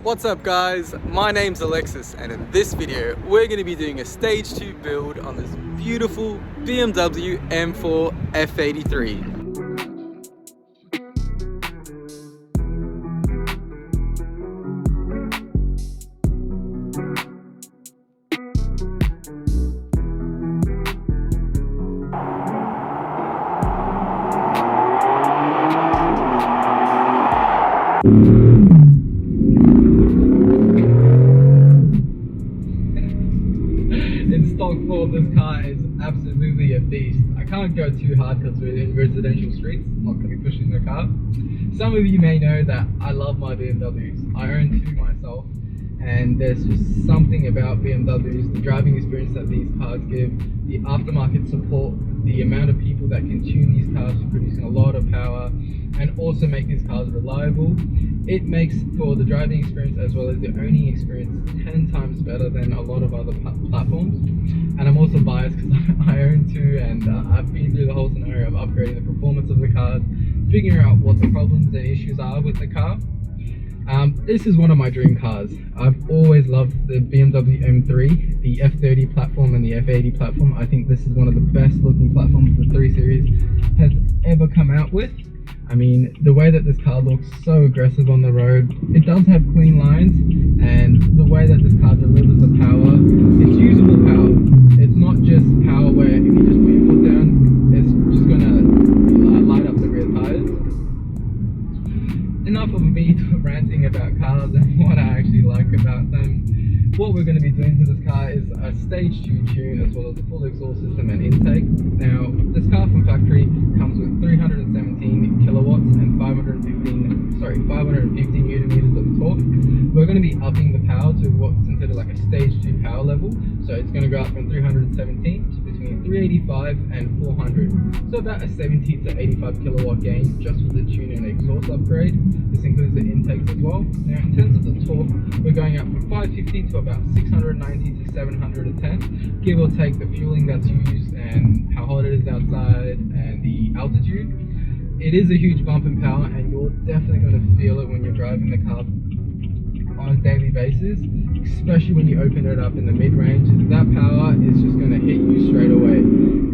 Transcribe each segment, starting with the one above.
What's up guys, my name's Alexis and in this video we're going to be doing a stage 2 build on this beautiful BMW M4 F83. In stock form, this car is absolutely a beast. I can't go too hard because we're in residential streets. I'm not going to be pushing the car. Some of you may know that I love my BMWs. I own two myself, and there's just something about BMWs, the driving experience that these cars give, the aftermarket support, the amount of people that can tune these cars for producing a lot of power, and also make these cars reliable. It makes for the driving experience as well as the owning experience 10 times better than a lot of other platforms. And I'm also biased because I own two, and I've been through the whole scenario of upgrading the performance of the cars, figuring out what the problems and issues are with the car. This is one of my dream cars. I've always loved the BMW M3, the F30 platform and the F80 platform. I think this is one of the best looking platforms the 3 Series has ever come out with. I mean, the way that this car looks so aggressive on the road, it does have clean lines, and the way that this car delivers the power, it's usable power. It's not just power where if you just put your foot down, it's just gonna light up the rear tires. Enough of me ranting about cars and what I actually like about them. What we're going to be doing to this car is a stage 2 tune as well as a full exhaust system and intake. Now, this car from factory comes with 317 kilowatts and 550 newton meters of torque. We're going to be upping the power to what's considered like a stage 2 power level. So it's going to go up from 317 to between 385 and 400. So about a 70 to 85 kilowatt gain just with the tune and exhaust upgrade. This includes the intakes as well. Now, in terms of the torque, we're going up from 550 to about 690 to 710, give or take the fueling that's used and how hot it is outside and the altitude. It is a huge bump in power, and you're definitely going to feel it when you're driving the car on a daily basis, especially when you open it up in the mid-range. That power is just going to hit you straight away.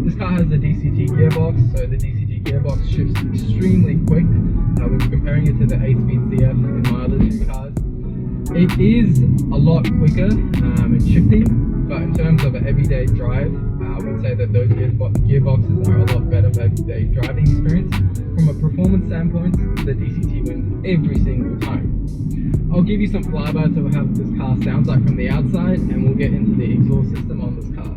This car has a DCT gearbox, so the DCT gearbox shifts extremely quick when you're comparing it to the 8-speed CF in my other two cars. It is a lot quicker in shifting, but in terms of an everyday drive, I would say that those gearboxes are a lot better for everyday driving experience. From a performance standpoint, the DCT wins every single time. I'll give you some flybys of how this car sounds like from the outside, and we'll get into the exhaust system on this car.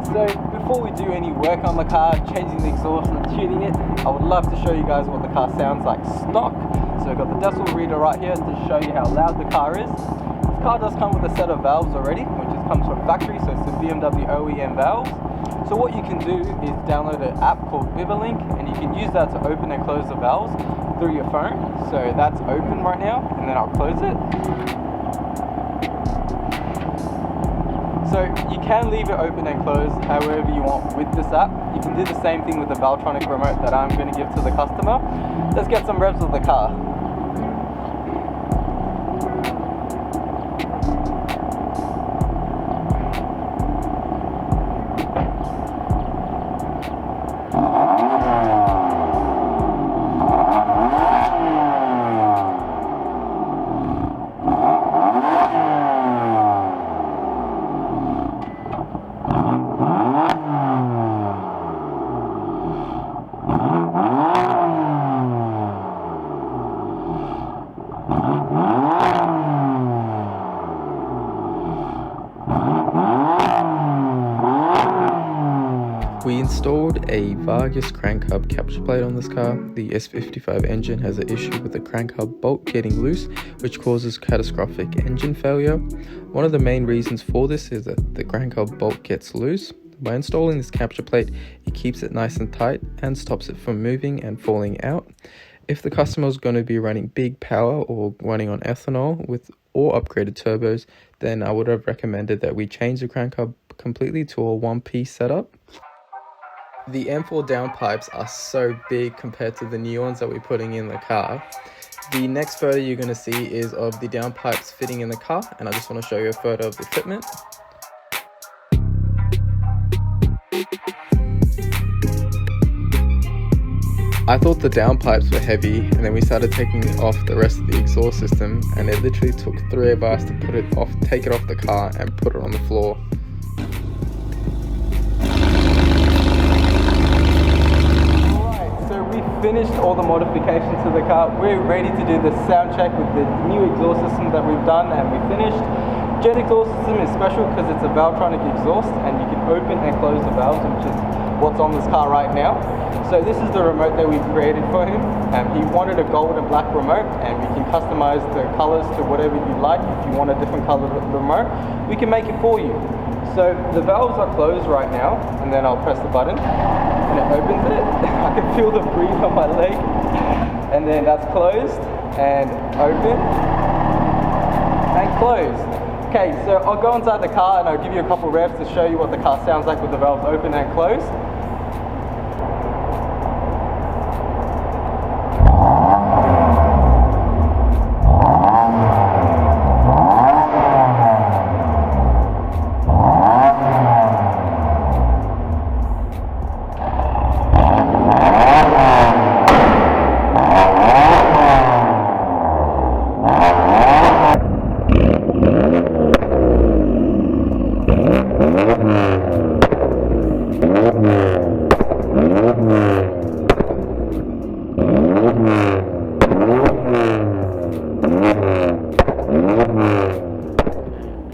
So before we do any work on the car, changing the exhaust and tuning it, I would love to show you guys what the car sounds like stock. So I've got the decibel reader right here to show you how loud the car is. This car does come with a set of valves already, which comes from factory, so it's the BMW OEM valves. So what you can do is download an app called VivaLink, and you can use that to open and close the valves through your phone. So that's open right now, and then I'll close it. So you can leave it open and closed however you want with this app. You can do the same thing with the Valtronic remote that I'm going to give to the customer. Let's get some revs of the car. We installed a Vargas crank hub capture plate on this car. The S55 engine has an issue with the crank hub bolt getting loose, which causes catastrophic engine failure. One of the main reasons for this is that the crank hub bolt gets loose. By installing this capture plate, it keeps it nice and tight and stops it from moving and falling out. If the customer is going to be running big power or running on ethanol with or upgraded turbos, then I would have recommended that we change the crank hub completely to a one-piece setup. The M4 downpipes are so big compared to the new ones that we're putting in the car. The next photo you're going to see is of the downpipes fitting in the car, and I just want to show you a photo of the fitment. I thought the downpipes were heavy, and then we started taking off the rest of the exhaust system, and it literally took 3 of us to take it off the car and put it on the floor. Finished all the modifications to the car. We're ready to do the sound check with the new exhaust system that we've done, and we finished. Jet exhaust system is special because it's a Valvetronic exhaust, and you can open and close the valves, which is what's on this car right now. So this is the remote that we've created for him. He wanted a gold and black remote, and we can customize the colors to whatever you like. If you want a different color remote, we can make it for you. So the valves are closed right now, and then I'll press the button and it opens it. I can feel the breeze on my leg. And then that's closed and open and closed. Okay, so I'll go inside the car and I'll give you a couple revs to show you what the car sounds like with the valves open and closed.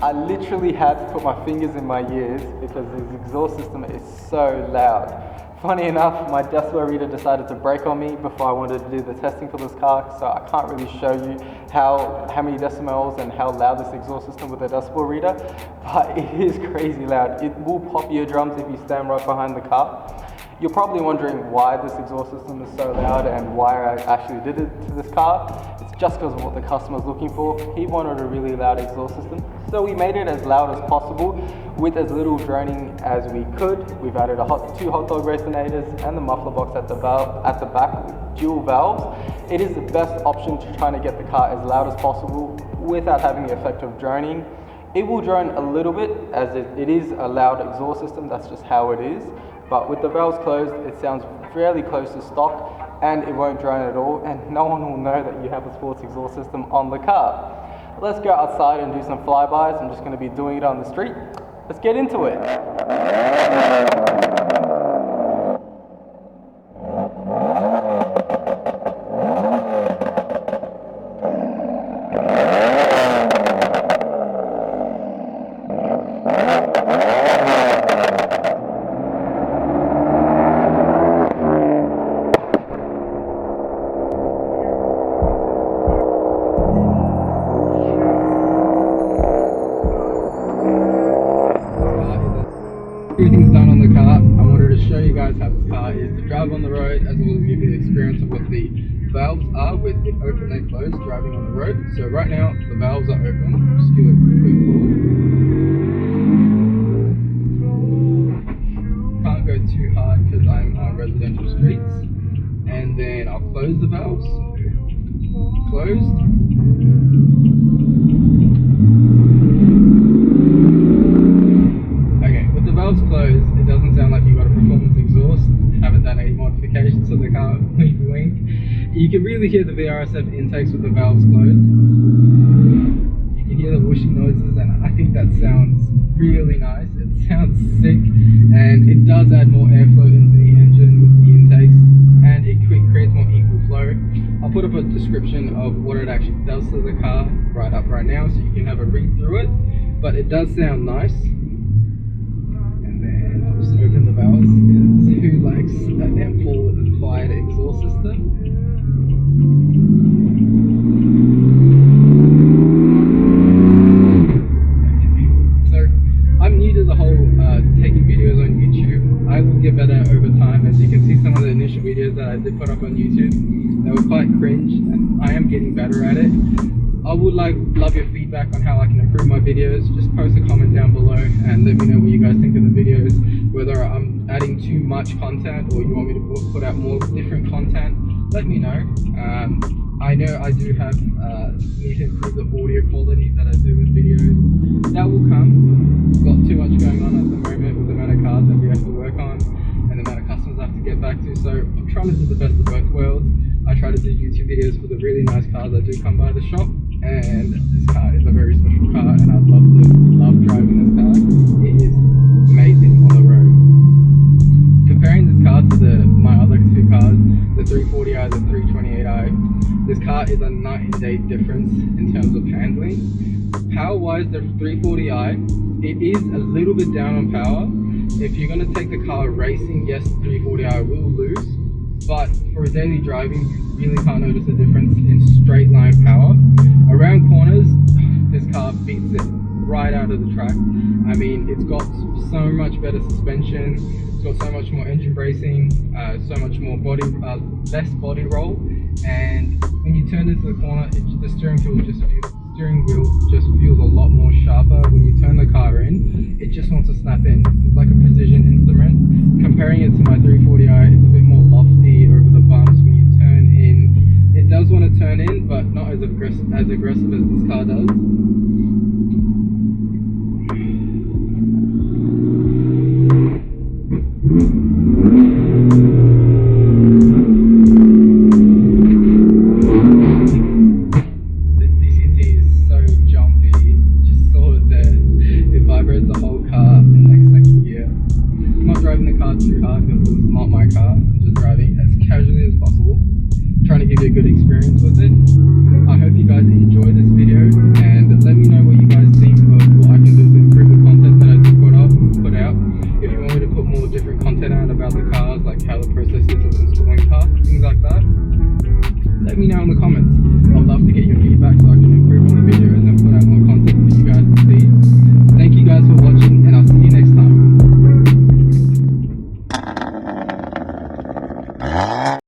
I literally had to put my fingers in my ears because this exhaust system is so loud. Funny enough, my decibel reader decided to break on me before I wanted to do the testing for this car, so I can't really show you how many decibels and how loud this exhaust system with a decibel reader, but it is crazy loud. It will pop your drums if you stand right behind the car. You're probably wondering why this exhaust system is so loud and why I actually did it to this car. It's just because of what the customer's looking for. He wanted a really loud exhaust system, so we made it as loud as possible with as little droning as we could. We've added 2 hot dog resonators and the muffler box at the back with dual valves. It is the best option to trying to get the car as loud as possible without having the effect of droning. It will drone a little bit as it is a loud exhaust system, that's just how it is. But with the valves closed, it sounds fairly close to stock and it won't drone at all, and no one will know that you have a sports exhaust system on the car. Let's go outside and do some flybys. I'm just going to be doing it on the street. Let's get into it. Everything's done on the car. I wanted to show you guys how this car is to drive on the road, as well as give you the experience of what the valves are with it open and closed driving on the road. So right now the valves are open. Just give it a quick pull. Can't go too hard because I'm on residential streets. And then I'll close the valves. Closed. Valves closed, it doesn't sound like you've got a performance exhaust. Haven't done any modifications to the car, wink wink. You can really hear the VRSF intakes with the valves closed. You can hear the whooshing noises, and I think that sounds really nice. It sounds sick, and it does add more airflow into the engine with the intakes, and it creates more equal flow. I'll put up a description of what it actually does to the car right now, so you can have a read through it, but it does sound nice. Just open the valves, because who likes an M4 with a quiet exhaust system? So I'm new to the whole taking videos on YouTube. I will get better over time. As you can see, some of the initial videos that I did put up on YouTube, they were quite cringe, and I am getting better at it. I would would love your feedback on how I can improve my videos. Just post a comment down below and let me know what you guys think of the videos, whether I'm adding too much content or you want me to put out more different content. Let me know. I know I do have need to improve the audio quality that I do with videos. That will come. We've got too much going on at the moment with the amount of cars that we have to work on and the amount of customers I have to get back to. So I'm trying to do the best of both worlds. I try to do YouTube videos for the really nice cars that do come by the shop, and this car is a very special car, and I love driving this car. It is amazing on the road. Comparing this car to my other two cars, the 340i, the 328i, this car is a night and day difference in terms of handling. Power-wise, the 340i, it is a little bit down on power. If you're going to take the car racing, yes, the 340i will lose, but for daily driving, you really can't notice a difference in straight line power. Around corners, this car beats it right out of the track. I mean, it's got so much better suspension, it's got so much more engine bracing, so much more less body roll, and when you turn into the corner, the steering wheel just feels a lot more sharper. When you turn the car in, it just wants to snap in. It's like a precision instrument. Comparing it to my 340i, it's a bit more lofty over the bumps. When you turn in, it does want to turn in, but not as aggressive as this car does. Too hard because it's not my car. I'm just driving as casually as possible, trying to give you a good experience with it. I hope you guys enjoy this video, and let me know what you guys think of what I can do to improve the content that I do put out. If you want me to put more different content out about the cars, like how the process is of installing cars, things like that, let me know in the comments. I'd love to get your feedback so I